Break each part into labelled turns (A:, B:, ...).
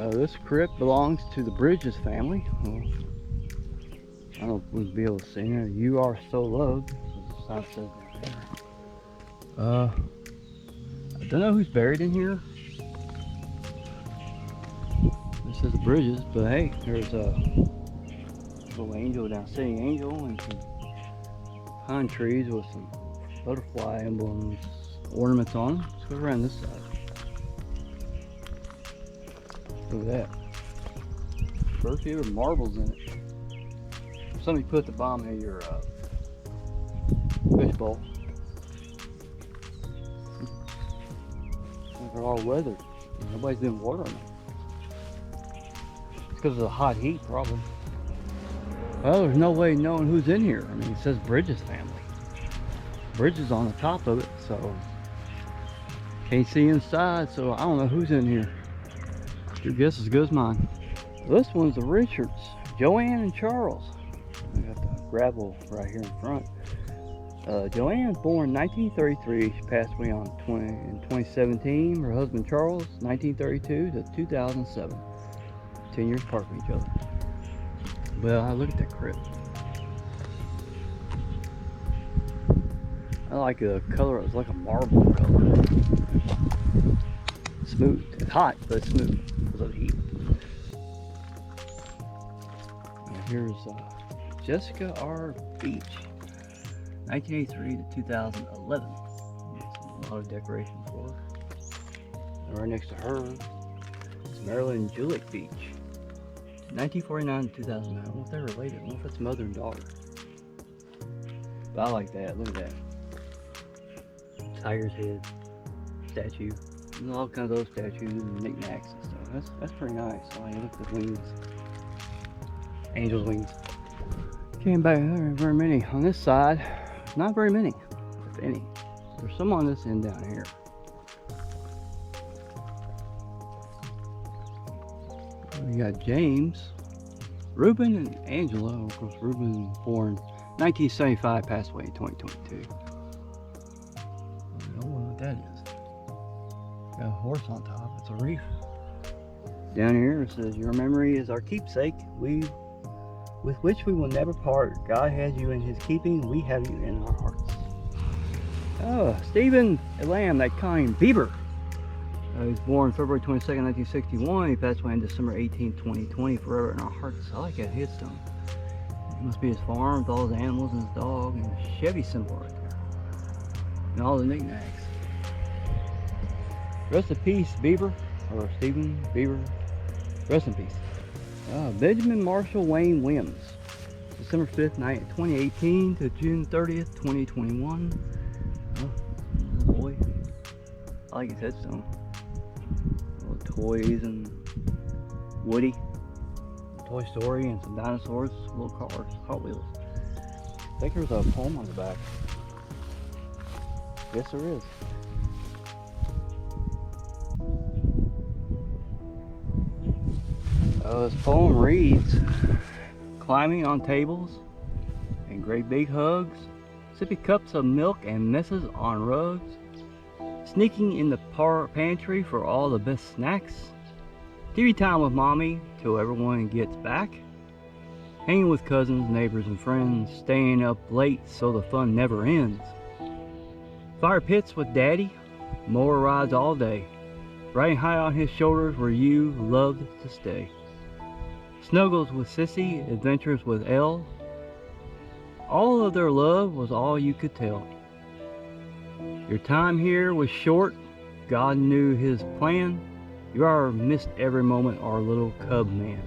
A: This crypt belongs to the Bridges family. Well, I don't know if we'll be able to see it. You are so loved. I don't know who's buried in here. This is the Bridges, but hey, there's a little angel down, sitting angel, and some pine trees with some butterfly emblems, ornaments on them. Let's go around this side. Look at that. First few marbles in it. Somebody put the bomb in your fish bowl. They're all weathered. Nobody's been watering them. It's because of the hot heat, probably. Well, there's no way knowing who's in here. I mean, it says Bridges family. Bridges on the top of it, so can't see inside, so I don't know who's in here. Your guess is as good as mine. This one's the Richards, Joanne and Charles. We got the gravel right here in front. Joanne, born 1933, she passed away in 2017. Her husband Charles, 1932 to 2007. 10 years apart from each other. Well, I look at that crypt. I like the color. It's like a marble color. Smooth. It's hot, but it's smooth because of the heat. And here's Jessica R. Beach, 1983 to 2011. A lot of decorations for her. And right next to her is Marilyn Juliet Beach, 1949 to 2009. I wonder if they're related. I wonder if it's mother and daughter. But I like that. Look at that. Tiger's head statue. And all kinds of those statues and knickknacks and stuff. That's pretty nice. I like, look at the wings. Angel's wings. Came back, there aren't very many on this side. Not very many, if any. There's some on this end down here. We got James, Ruben, and Angela. Of course, Ruben born 1975, passed away in 2022. I don't know what that is. Got a horse on top. It's a reef. Down here it says, "Your memory is our keepsake. With which we will never part. God has you in his keeping. We have you in our hearts." Oh, Stephen Lamb, that kind. Beaver. He was born February 22nd, 1961. He passed away on December 18, 2020. Forever in our hearts. I like that headstone. It must be his farm with all his animals and his dog and his Chevy symbol right there. And all the knickknacks. Rest in peace, Beaver. Or Stephen Beaver. Rest in peace. Benjamin Marshall Wayne Williams, December 5th, 2018 to June 30th, 2021. Oh, little boy. I like his headstone. Little toys and Woody, Toy Story, and some dinosaurs, little cars, Hot Wheels. I think there's a poem on the back. Yes, there is. This poem reads, "Climbing on tables and great big hugs, sipping cups of milk and messes on rugs, sneaking in the pantry for all the best snacks, TV time with mommy till everyone gets back, hanging with cousins, neighbors, and friends, staying up late so the fun never ends, fire pits with daddy, mower rides all day, riding high on his shoulders where you loved to stay. Snuggles with Sissy, adventures with Elle. All of their love was all you could tell. Your time here was short. God knew his plan. You are missed every moment, our little cub man.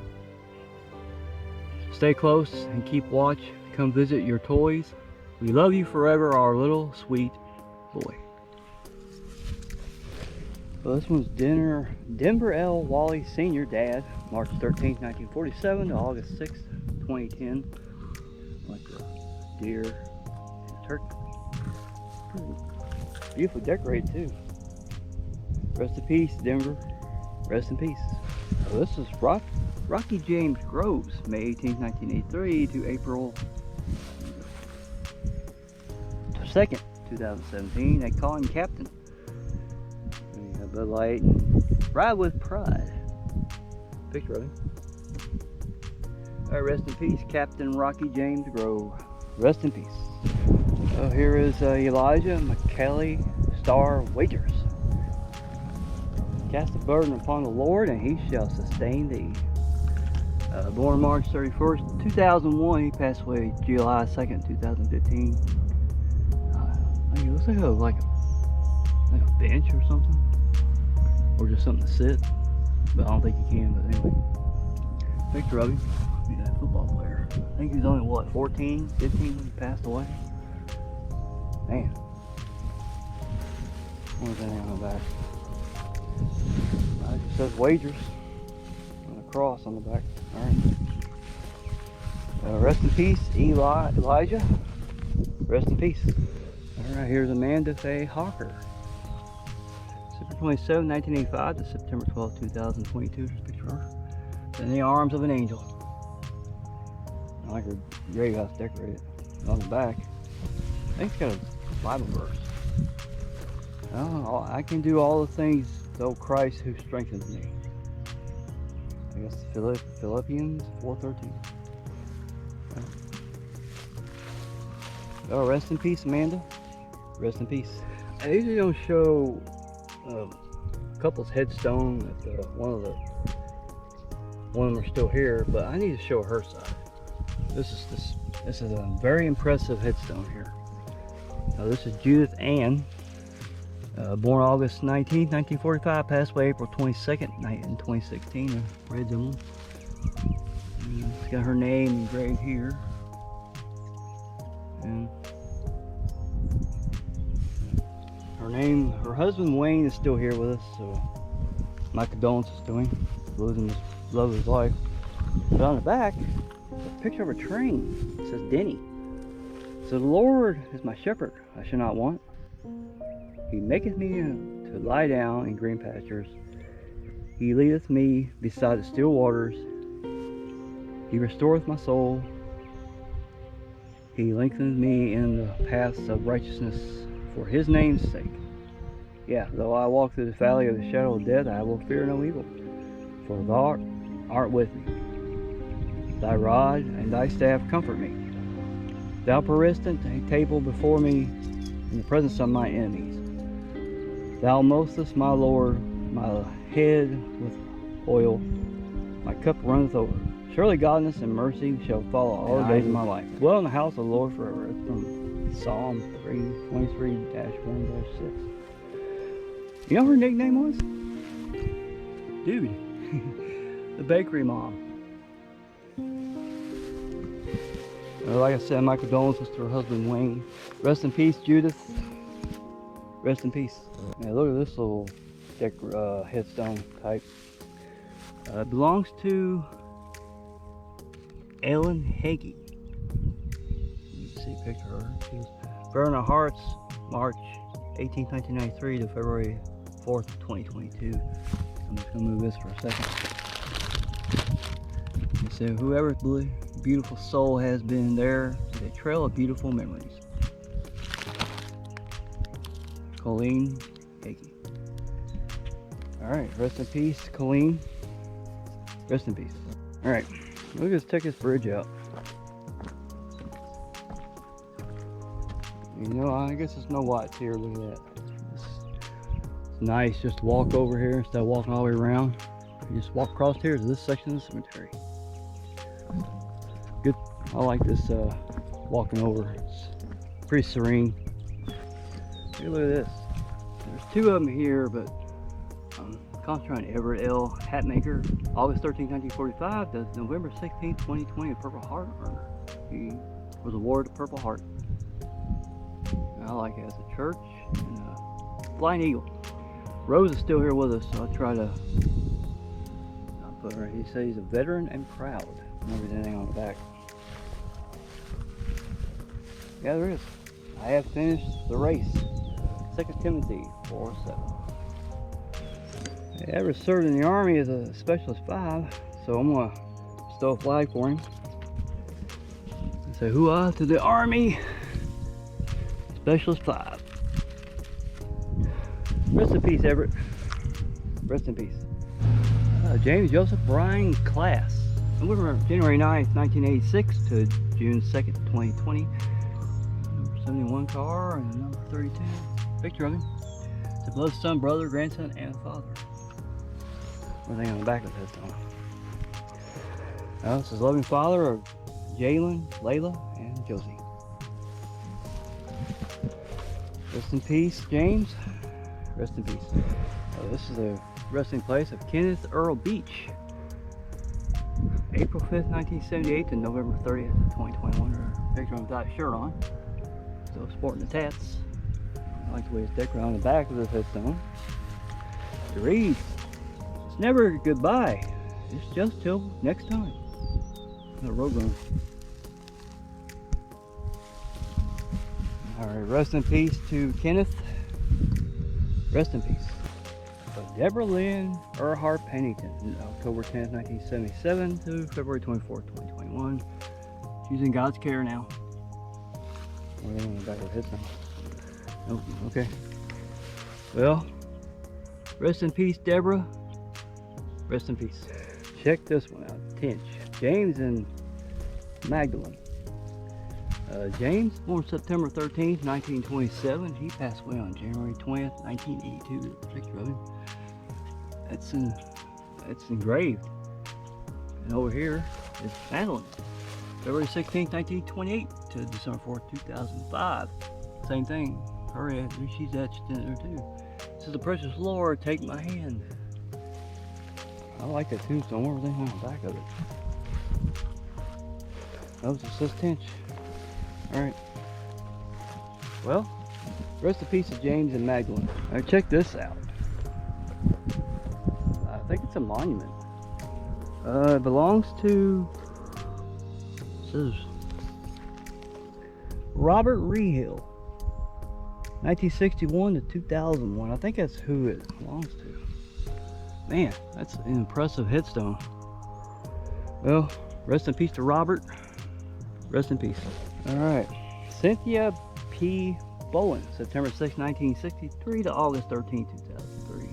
A: Stay close and keep watch. Come visit your toys. We love you forever, our little sweet boy." Well, this one's Denver L. Wally Sr. Dad, March 13th, 1947 to August 6th, 2010. Like the deer and turkey. Beautifully decorated too. Rest in peace, Denver. Rest in peace. Well, this is Rocky James Groves, May 18th, 1983 to April 2nd, 2017. They call him Captain. Bud Light, Ride with Pride. Picture of him. Alright, rest in peace, Captain Rocky James Grove. Rest in peace. Oh, here is Elijah McKelly Star Wagers. Cast a burden upon the Lord, and he shall sustain thee. Born March 31st, 2001. He passed away July 2nd, 2015. It looks like a bench or something, or just something to sit. But I don't think you can. But anyway, picture of him. He's that football player. I think he was only what, 14, 15 when he passed away. Man, what is that on the back? It just says Wagers and a cross on the back. Alright. Rest in peace, Elijah. Rest in peace. Alright, here's Amanda Faye Hawker. September 27, 1985 to September 12, 2022. There's a picture of her. In the arms of an angel. I like her grave house decorated. On the back, I think it's got a Bible verse. Oh, I can do all the things through Christ who strengthens me. I guess Philippians 4:13. Oh, rest in peace, Amanda. Rest in peace. I usually don't show couple's headstone. One of them are still here, but I need to show her side. This is a very impressive headstone here. Now, this is Judith Ann, born August 19th, 1945, passed away April 22nd, in 2016. Red emblem. It's got her name engraved here. And her husband Wayne is still here with us, so my condolences to him, losing the love of his life. But on the back, a picture of a train. It says Denny. So the Lord is my shepherd, I shall not want. He maketh me to lie down in green pastures. He leadeth me beside the still waters. He restoreth my soul. He lengtheneth me in the paths of righteousness for his name's sake. Yeah, though I walk through the valley of the shadow of death, I will fear no evil. For thou art with me. Thy rod and thy staff comfort me. Thou preparest a table before me in the presence of my enemies. Thou mostest, my Lord, my head with oil. My cup runneth over. Surely godliness and mercy shall follow all the days of my life. Dwell in the house of the Lord forever. It's from Psalm 23-1-6. You know what her nickname was? Dude. The bakery mom. Like I said, my condolences to her husband Wayne. Rest in peace, Judith. Rest in peace. Now look at this little headstone type. It belongs to Ellen Hagee. You can see a picture of her. She was buried in our hearts March 18, 1993 to February 4th, 2022. I'm just going to move this for a second. So whoever's beautiful soul has been there is a trail of beautiful memories. Colleen Hagee. Alright, rest in peace, Colleen. Rest in peace. Alright, let's check this bridge out. You know, I guess there's no lights here. Look at that. It's nice just to walk over here instead of walking all the way around. You just walk across here to this section of the cemetery. Good. I like this walking over. It's pretty serene. Hey, look at this. There's two of them here, but concentrating on Everett L. Hatmaker, August 13, 1945 to November 16, 2020, a Purple Heart earner. He was awarded a Purple Heart. I like it as a church and a flying eagle. Rose is still here with us, so I'll try to put her. He says he's a veteran and proud. Remember anything on the back. Yeah, there is. I have finished the race. 2 Timothy 4:7. Everett served in the Army as a Specialist 5, so I'm going to stow a flag for him. And say, hooah to the Army! Specialist 5. Rest in peace, Everett. Rest in peace. James Joseph Bryan class. And we were January 9th, 1986 to June 2nd, 2020. Number 71 car and number 32. Picture of him. It's a beloved son, brother, grandson, and father. Everything on the back of the headstone. Now, this is loving father of Jalen, Layla, and Josie. Rest in peace, James. Rest in peace. This is the resting place of Kenneth Earl Beach. April 5th, 1978 to November 30th, 2021. A picture of him without a shirt on. Still sporting the tats. I like the way it's decorated on the back of this headstone. It reads, "It's never goodbye. It's just till next time." The road runner. Alright, rest in peace to Kenneth. Rest in peace. Debra Lynn Earhart Pennington, October 10th, 1977 to February 24th, 2021. She's in God's care now. On the back of her headstone. Oh, okay. Well, rest in peace, Debra. Rest in peace. Check this one out. Tinch. James and Magdalene. James, born September 13th, 1927. He passed away on January 20th, 1982. A picture of him. That's engraved. And over here is Magdalene. February 16th, 1928 to December 4th, 2005. Same thing. Her head, she's etched in there too. This is the precious Lord, take my hand. I like that tombstone. Everything on the back of it. Oh, it says Tinch. Alright. Well, rest in peace of James and Magdalene. Alright, check this out. I think it's a monument. It belongs to, it says Robert Rehill, 1961 to 2001. I think that's who it belongs to. Man, that's an impressive headstone. Well, rest in peace to Robert. Rest in peace. Alright. Cynthia P. Bowen, September 6, 1963 to August 13, 2003.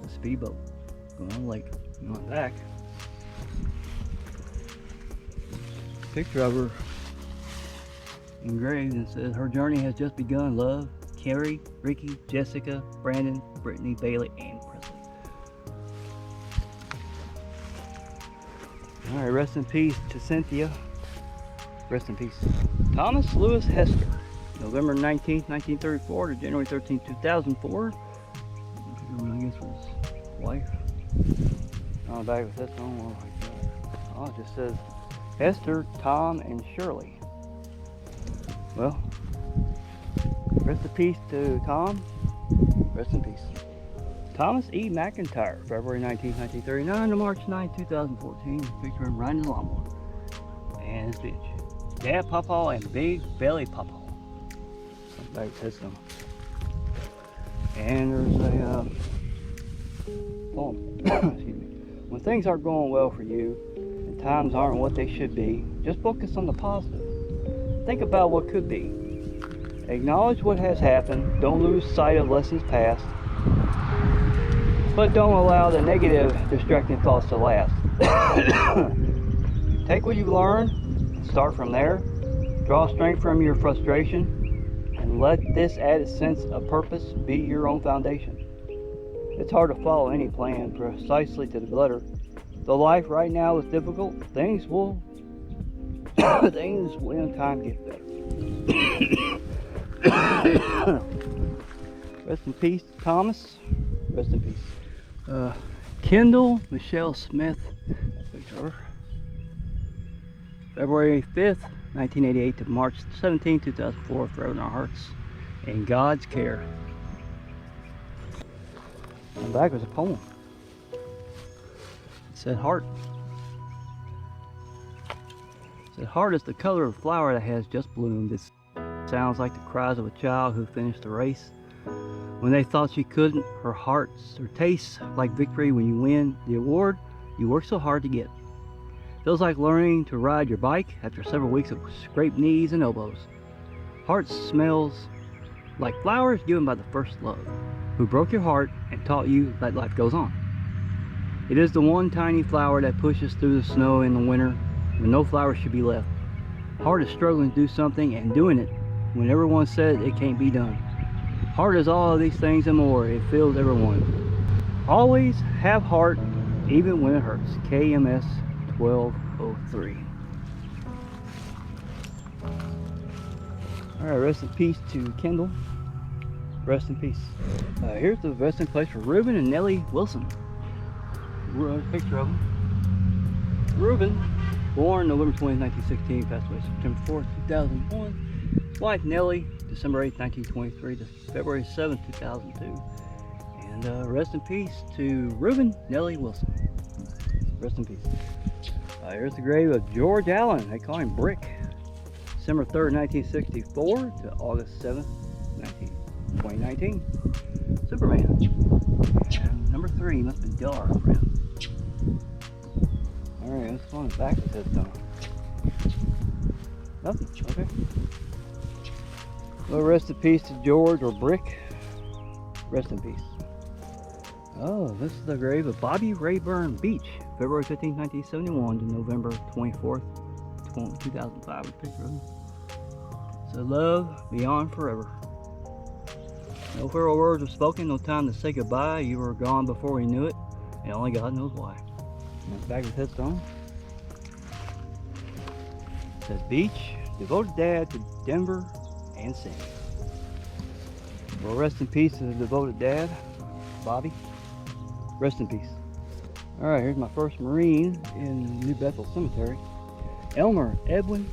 A: The speedboat going on the lake. Going back. Picture of her engraved and says, "Her journey has just begun. Love, Carrie, Ricky, Jessica, Brandon, Brittany, Bailey, and Presley." Alright, rest in peace to Cynthia. Rest in peace. Thomas Lewis Hester, November 19th, 1934 to January 13th, 2004. I guess was his wife. On the back of this one, oh, it just says Hester, Tom, and Shirley. Well, rest in peace to Tom. Rest in peace. Thomas E. McIntyre, February 19th, 1939 to March 9th, 2014. Picture him riding the lawnmower. And his bitch. Dad Pawpaw and Big Belly Pawpaw. Back to headstone. And there's a poem. Excuse me. When things aren't going well for you and times aren't what they should be, just focus on the positive. Think about what could be. Acknowledge what has happened. Don't lose sight of lessons past. But don't allow the negative, distracting thoughts to last. Take what you've learned. Start from there. Draw strength from your frustration and let this added sense of purpose be your own foundation. It's hard to follow any plan precisely to the letter. Though life right now is difficult, things will in time get better. Rest in peace, Thomas. Rest in peace. Kendall Michelle Smith. Picture. February 5th, 1988 to March 17, 2004, forever in our hearts. In God's care. On the back was a poem. It said heart. It said heart is the color of a flower that has just bloomed. It sounds like the cries of a child who finished the race. When they thought she couldn't, her tastes like victory when you win the award you worked so hard to get. Feels like learning to ride your bike after several weeks of scraped knees and elbows. Heart smells like flowers given by the first love, who broke your heart and taught you that life goes on. It is the one tiny flower that pushes through the snow in the winter when no flowers should be left. Heart is struggling to do something and doing it when everyone says it can't be done. Heart is all of these things and more. It fills everyone. Always have heart even when it hurts. KMS 1203. Alright, rest in peace to Kandal. Rest in peace. Here's the resting place for Ruben and Nellie Wilson. Picture of them. Ruben, born November 20, 1916, passed away September 4, 2001. His wife Nellie, December 8, 1923 to February 7, 2002. And rest in peace to Ruben Nellie Wilson. Rest in peace. Here's the grave of George Allen. They call him Brick. December 3rd, 1964 to August 7th, 2019. Superman. And number 3 must have been dark for him. Alright, let's go on the back of the headstone. Nothing. Okay. Well, rest in peace to George or Brick. Rest in peace. Oh, this is the grave of Bobby Rayburn Beach, February 15, 1971 to November 24th, 2005. A picture of him. So love beyond forever. No farewell words were spoken, no time to say goodbye. You were gone before we knew it, and only God knows why. And back of the headstone. It says Beach, devoted dad to Denver and Cindy. Well, rest in peace to the devoted dad, Bobby. Rest in peace. Alright, here's my first Marine in New Bethel Cemetery. Elmer Edwin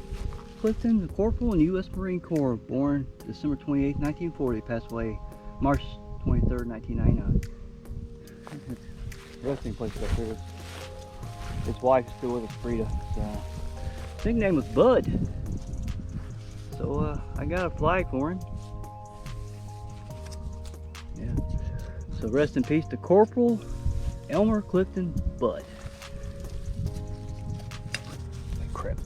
A: Clifton, the Corporal in the U.S. Marine Corps, born December 28, 1940, passed away March 23, 1999. Resting place up here. His wife is still with us, Frida. His nickname was Bud. So I got a flag for him. Yeah. So rest in peace to Corporal Elmer Clifton Bud. Crap.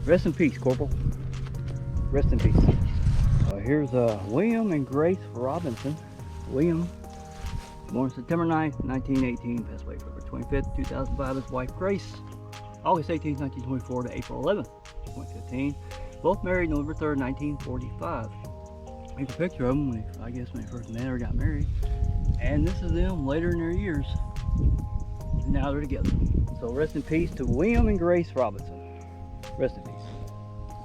A: Rest in peace, Corporal. Rest in peace. Here's William and Grace Robinson. William, born September 9th, 1918, passed away February 25th, 2005. His wife Grace, August 18th, 1924 to April 11th, 2015. Both married November 3rd, 1945. Here's a picture of them when they first met or got married. And this is them later in their years. Now they're together. So rest in peace to William and Grace Robinson. Rest in peace.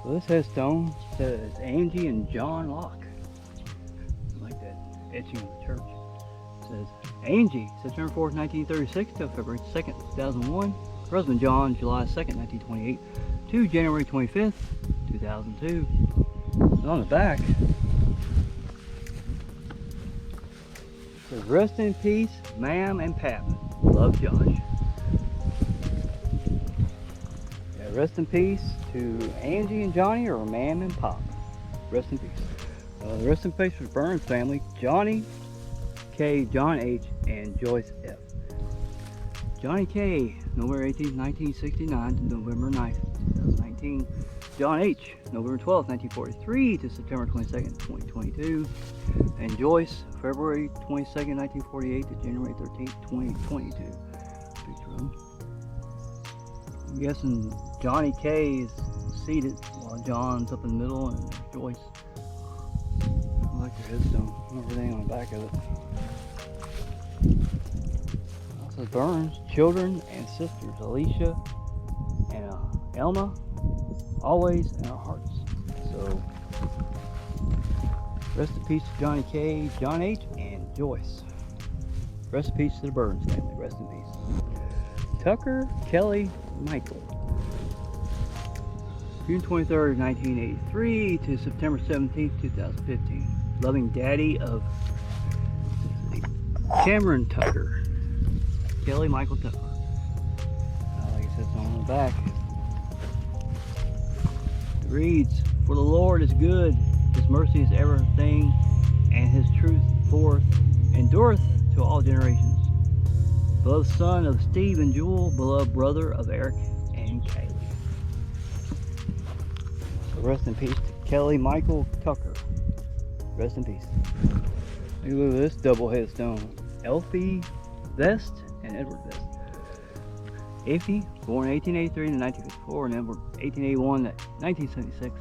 A: So this headstone says Angie and John Locke. I like that etching of the church. It says Angie, September 4th, 1936 to February 2nd, 2001. Her husband John, July 2nd, 1928 to January 25th, 2002. And on the back, it says rest in peace, ma'am and pap. Love, Josh. Yeah, rest in peace to Angie and Johnny, or ma'am and pop. Rest in peace. Rest in peace for the Burns family, Johnny K, John H, and Joyce F. Johnny K, November 18, 1969 to November 9th, 2019. John H, November 12, 1943 to September 22nd, 2022. And Joyce, February 22nd, 1948 to January 13th, 2022. Picture of him. I'm guessing Johnny K is seated while John's up in the middle and Joyce. I like their headstone and everything on the back of it. Also Burns, children and sisters, Alicia and Elma, always in our hearts. So rest in peace to Johnny K, John H, and Joyce. Rest in peace to the Burns family. Rest in peace. Tucker Kelly Michael, June 23rd, 1983 to September 17th, 2015. Loving daddy of Cameron Tucker. Kelly Michael Tucker. Like I said, it's on the back. It reads, for the Lord is good, his mercy is everything, and his truth forth endureth to all generations. Beloved son of Steve and Jewel, beloved brother of Eric and Kaylee. So rest in peace to Kelly Michael Tucker. Rest in peace. Look at this double headstone. Elfie Vest and Edward Vest. Effie, born 1883 to 1954, and Edward 1881 to 1976.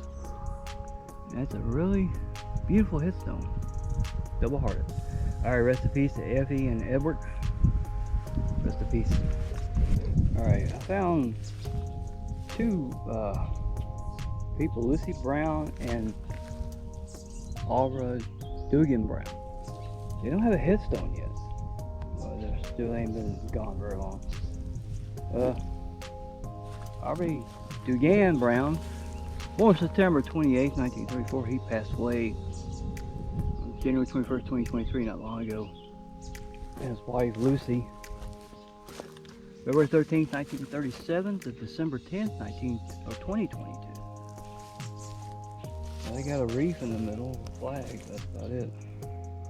A: And that's a really beautiful headstone. Double hearted. Alright, rest in peace to Effie and Everett. Rest in peace. Alright, I found two people, Lucy Brown and Aura Dugan Brown. They don't have a headstone yet. Well, they still ain't been gone very long. Aubrey Dugan Brown, born September 28, 1934. He passed away on January 21st, 2023, not long ago. And his wife Lucy, February 13th, 1937 to December 10th, 2022. Well, they got a reef in the middle, a flag, that's about it.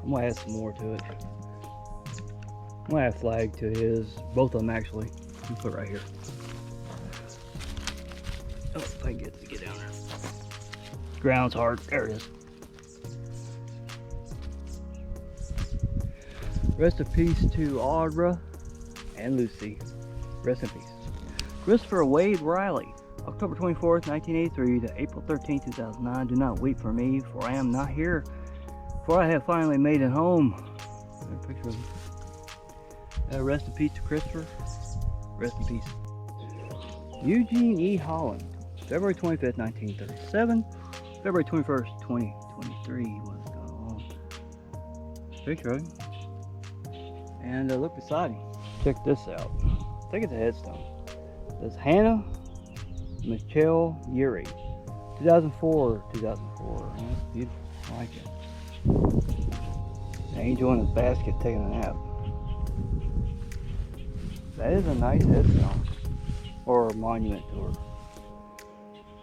A: I'm gonna add some more to it. I'm gonna add a flag to his, both of them actually. I'm gonna put it right here. Oh, if I can get it to get down there. Ground's hard, there it is. Rest in peace to Audra and Lucy. Rest in peace. Christopher Wade Riley, October 24th, 1983 to April 13th, 2009. Do not weep for me, for I am not here, for I have finally made it home. A picture of him. Rest in peace to Christopher. Rest in peace. Eugene E. Holland, February 25th, 1937, February 21st, 2023. What's going on? Picture of him. And look beside him. Check this out. I think it's a headstone. There's Hannah Michelle Yuri, 2004. That's beautiful. I like it. An angel in his basket taking a nap. That is a nice headstone. Or a monument to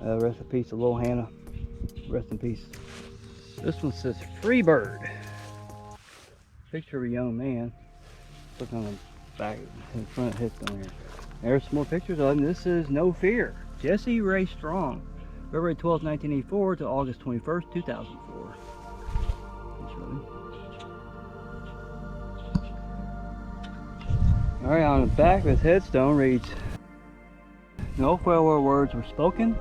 A: her. Rest in peace to little Hannah. Rest in peace. This one says Free Bird. Picture of a young man. Look on the back, in front of the headstone here. There's some more pictures of him. This is No Fear. Jesse Ray Strong, February 12, 1984 to August 21st, 2004. Alright, on the back of his headstone reads, no farewell words were spoken,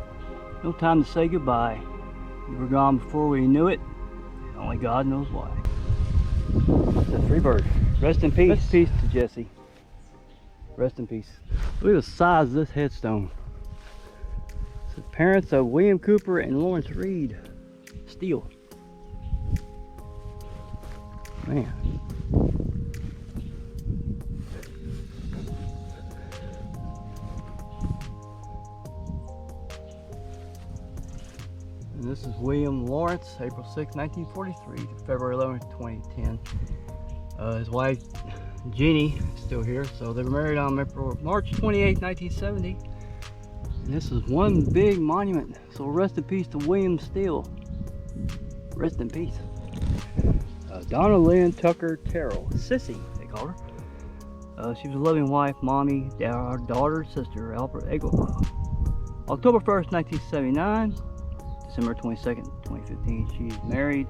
A: no time to say goodbye. You were gone before we knew it, only God knows why. That's Free Bird. Rest in peace. Rest in peace to Jesse. Rest in peace. Look at the size of this headstone. It's the parents of William Cooper and Lawrence Reed Steele. Man. And this is William Lawrence, April 6, 1943 to February 11, 2010. His wife Jeannie is still here, so they were married on March 28, 1970. And this is one big monument, so rest in peace to William Steele. Rest in peace. Donna Lynn Tucker Terrell, Sissy, they called her. She was a loving wife, mommy, daughter, sister, Albert Eggleston. October 1st, 1979, December 22nd, 2015. She's married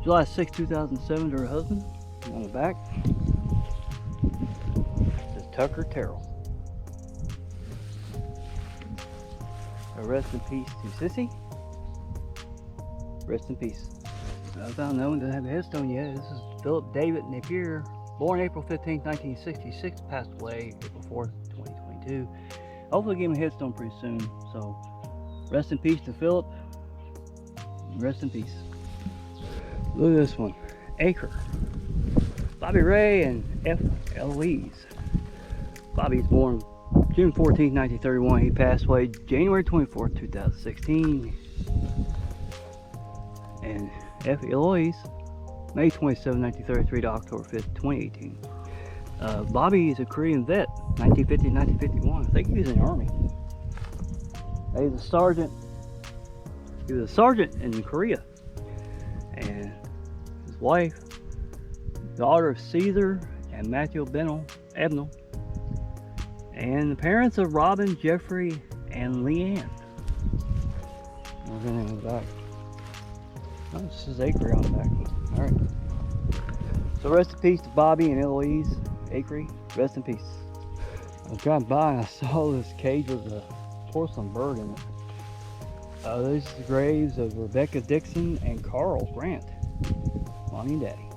A: July 6, 2007 to her husband. On the back, it says Tucker Terrell. Rest in peace to Sissy. Rest in peace. I found no one doesn't have a headstone yet. This is Philip David Napier, born April 15, 1966, passed away April 4th, 2022. Hopefully give him a headstone pretty soon. So rest in peace to Philip. Rest in peace. Look at this one. Acre. Bobby Ray and F. Eloise. Bobby's born June 14, 1931. He passed away January 24, 2016. And F. Eloise, May 27, 1933 to October 5th, 2018. Bobby is a Korean vet, 1950 1951. I think he was in the Army. He was a sergeant. He was a sergeant in Korea. And his wife, daughter of Caesar and Matthew Ebnel, and the parents of Robin, Jeffrey, and Leanne. What's the name of the back? Oh, this is Acre on the back. Alright. So rest in peace to Bobby and Eloise Acrees. Rest in peace. I was driving by and I saw this cage with a porcelain bird in it. These are the graves of Rebecca Dixon and Carl Grant, Mommy and Daddy.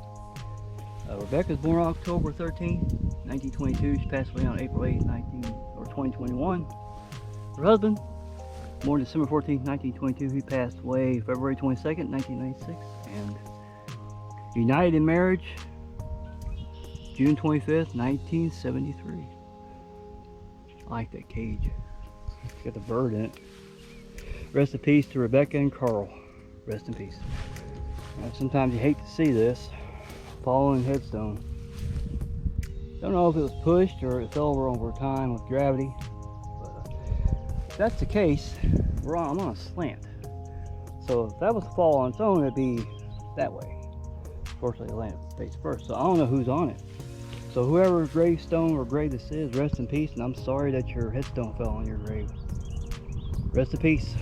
A: Rebecca was born October 13, 1922. She passed away on April 8, 2021. Her husband, born December 14, 1922. He passed away February 22nd, 1996. And united in marriage, June 25th, 1973. I like that cage. It's got the bird in it. Rest in peace to Rebecca and Carl. Rest in peace. Sometimes you hate to see this. Fallen Headstone. Don't know if it was pushed or it fell over time with gravity. But if that's the case, I'm on a slant. So if that was to fall on its own, it'd be that way. Fortunately, it landed face first. So I don't know who's on it. So whoever gravestone or grave this is, rest in peace. And I'm sorry that your headstone fell on your grave. Rest in peace.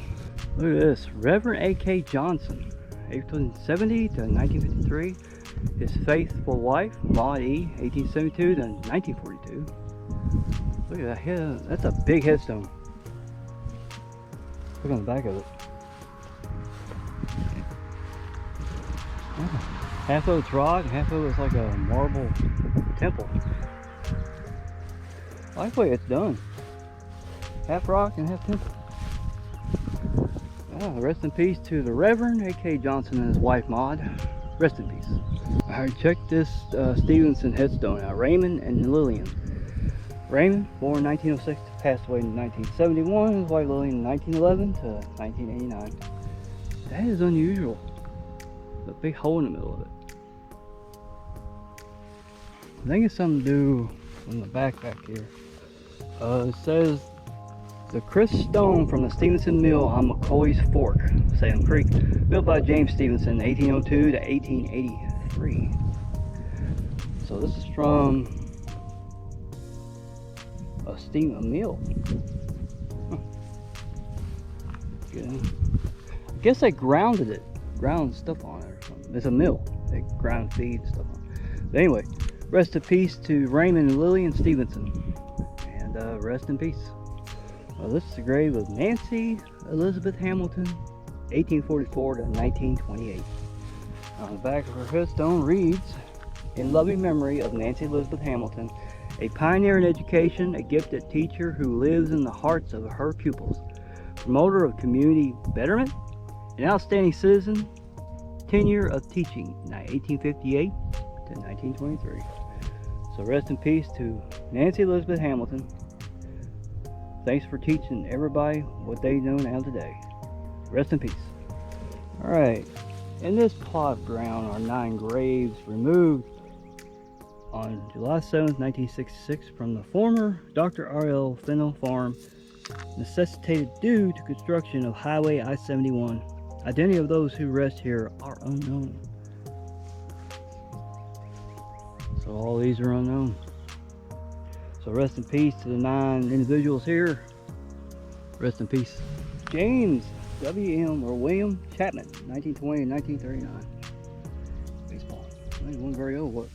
A: Look at this. Reverend A.K. Johnson, 1870 to 1953. His faithful wife, Maud E., 1872 to 1942. Look at that head. That's a big headstone. Look on the back of it. Oh, half of it's rock, and half of it's like a marble temple. I like the way it's done. Half rock and half temple. Rest in peace to the Reverend A.K. Johnson and his wife Maud. Rest in peace. Alright, check this Stephenson Headstone out. Raymond and Lillian. Raymond, born 1906, passed away in 1971. His wife Lillian, 1911 to 1989. That is unusual. A big hole in the middle of it. I think it's something to do on the back here. It says the Chris Stone from the Stephenson Mill on McCoy's Fork, Salem Creek, built by James Stephenson, 1802 to 1883. So this is from a mill. Huh. I guess they grounded it, ground stuff on it or something. It's a mill. They ground feed and stuff on it. But anyway, rest in peace to Raymond and Lillian Stephenson, and rest in peace. This is the grave of Nancy Elizabeth Hamilton, 1844 to 1928. On the back of her headstone reads, "In loving memory of Nancy Elizabeth Hamilton, a pioneer in education, a gifted teacher who lives in the hearts of her pupils, promoter of community betterment, an outstanding citizen, tenure of teaching, 1858 to 1923. So rest in peace to Nancy Elizabeth Hamilton. Thanks for teaching everybody what they know now today. Rest in peace. Alright, in this plot of ground are 9 graves removed on July 7th, 1966 from the former Dr. R.L. Fennell Farm, necessitated due to construction of Highway I-71. Identity of those who rest here are unknown. So all these are unknown. So rest in peace to the 9 individuals here. Rest in peace. James William Chapman, 1920 and 1939. Baseball. He wasn't very old, what?